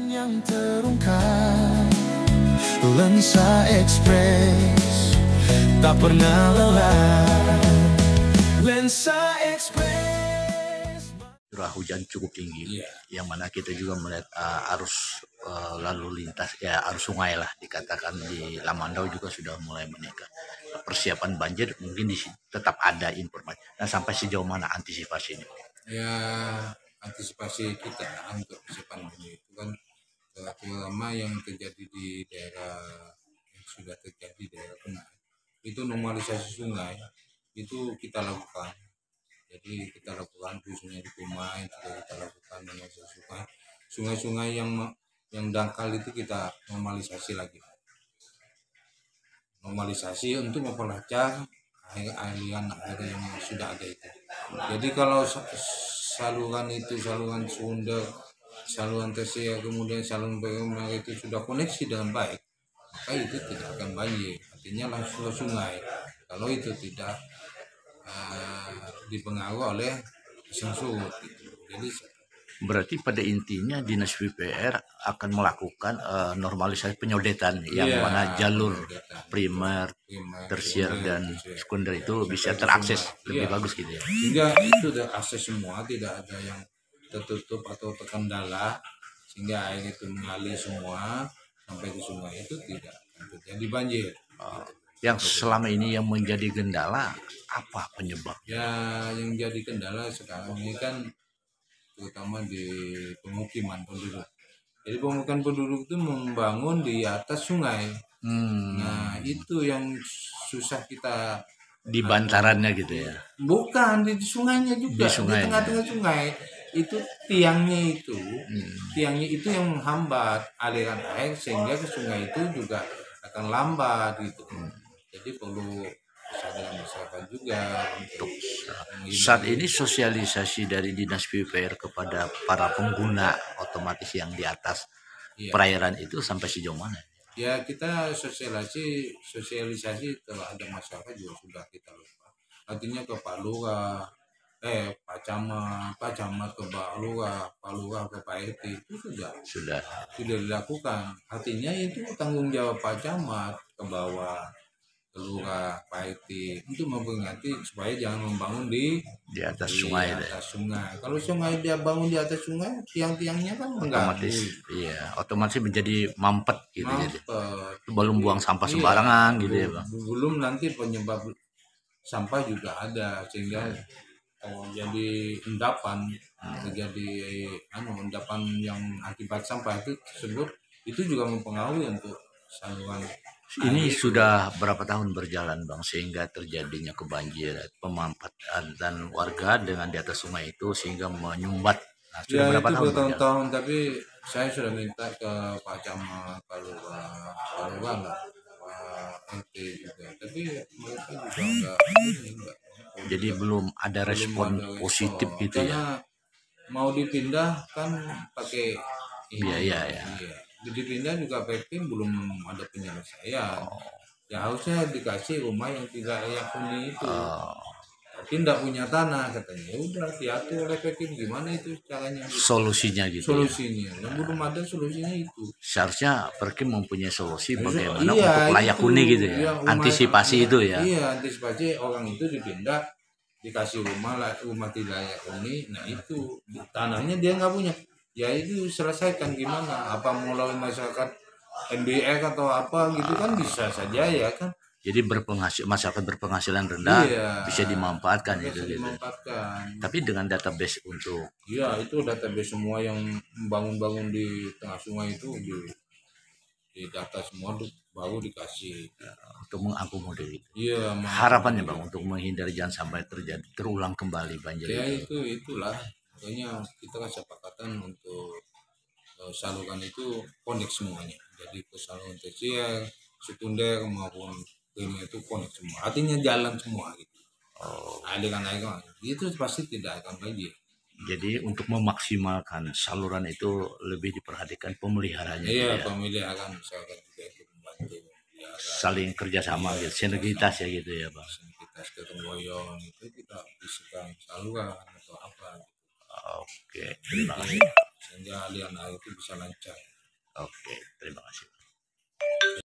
yang terungkap, Lensa Express tak pernah lelah. Lensa Express. Curah hujan cukup tinggi, yang mana kita juga melihat arus lalu lintas, ya arus sungai lah dikatakan di Lamandau juga sudah mulai meningkat. Persiapan banjir mungkin tetap ada informasi. Nah, sampai sejauh mana antisipasi ini? Ya, antisipasi kita untuk persiapan banjir itu kan terutama yang terjadi di daerah yang sudah terjadi di daerah Kenai, itu normalisasi sungai itu kita lakukan. Jadi kita lakukan khususnya di Kumai juga kita lakukan normalisasi sungai-sungai yang dangkal itu kita normalisasi lagi. Normalisasi untuk memperlancar aliran air yang sudah ada itu. Jadi kalau saluran sekunder, saluran tersier, kemudian saluran primer itu sudah koneksi dengan baik, maka itu tidak akan banjir. Artinya langsung ke sungai. Kalau itu tidak dipengaruhi oleh pasang surut. Gitu. Jadi berarti pada intinya Dinas PUPR akan melakukan normalisasi penyodetan yang mana jalur primer, tersier dan sekunder itu bisa terakses lebih bagus gitu ya. Sehingga itu terakses semua, tidak ada yang tertutup atau terkendala, sehingga air itu mengalir semua sampai ke sungai, itu tidak terjadi banjir. Yang selama ini yang menjadi kendala apa penyebab? Ya, yang jadi kendala sekarang ini kan terutama di pemukiman penduduk. Jadi pemukiman penduduk itu membangun di atas sungai. Nah, itu yang susah kita di bantarannya gitu ya. Bukan di sungainya juga, di tengah-tengah sungai. Itu tiangnya itu yang menghambat aliran air sehingga ke sungai itu juga akan lambat gitu. Jadi perlu kesadaran masyarakat juga untuk saat ini sosialisasi dari Dinas PUPR kepada para pengguna otomatis yang di atas perairan itu sampai sejauh mana? Ya, kita sosialisasi kalau ada masyarakat juga sudah kita lakukan. Artinya ke Pak Lurah, Pak Camat ke Pak Lurah ke Pak RT itu sudah dilakukan. Artinya itu tanggung jawab Pak Camat ke bawah, ke Lurah, Pak RT untuk memperingati supaya jangan membangun di atas sungai. Kalau sungai dia bangun di atas sungai, tiang-tiangnya kan otomatis otomatis menjadi mampet gitu. Jadi belum buang sampah sembarangan gitu ya, Bang. Belum nanti penyebab sampah juga ada sehingga jadi endapan, terjadi endapan yang akibat sampah itu tersebut, itu juga mempengaruhi untuk saluran. Ini sudah berapa tahun berjalan, Bang, sehingga terjadinya kebanjiran, pemanfaatan dan warga dengan di atas sungai itu sehingga menyumbat. Nah, sudah berapa tahun? Bertahun-tahun, tapi saya sudah minta ke Pak Camat, Pak Lurah, Pak RT juga, tapi mereka juga enggak. Jadi belum ada respon positif gitu ya. Mau dipindah kan pakai biaya ya. Dipindah juga PP belum ada penyelesaian. Ya harusnya dikasih rumah yang tidak layak huni itu. Tapi tidak punya tanah katanya. Udah diatur oleh PP, gimana itu caranya? Solusinya gitu. Solusinya. Yang belum ada solusinya itu. Seharusnya Perkim mempunyai solusi bagaimana untuk layak huni gitu ya. Antisipasi itu ya. Iya, antisipasi orang itu dipindah, dikasih rumah tidak layak huni. Nah itu tanahnya dia nggak punya. Ya itu selesaikan gimana? Apa melalui masyarakat MBR atau apa gitu kan bisa saja ya kan. Jadi masyarakat berpenghasilan rendah bisa dimanfaatkan bisa gitu. Tapi dengan database untuk itu database semua yang bangun di tengah sungai itu di data semua baru dikasih untuk mengakomodir itu. Iya. Harapannya, Bang, untuk menghindari jangan sampai terulang kembali banjir. Ya itulah. Makanya kita kan sepakatan untuk saluran itu connect semuanya. Jadi ke saluran tersier, sekunder maupun primer itu connect semua. Artinya jalan semua gitu. Aliran air itu pasti tidak akan banjir. Jadi untuk memaksimalkan saluran itu lebih diperhatikan pemeliharaannya. Iya, pemeliharaan masyarakat juga itu membantu. Saling kerjasama gitu, sinergitas ya gitu ya, Bang. Sinergitas gotong royong itu kita bisikan saluran atau apa. Oke, terima kasih. Sehingga aliran air itu bisa lancar. Oke, terima kasih.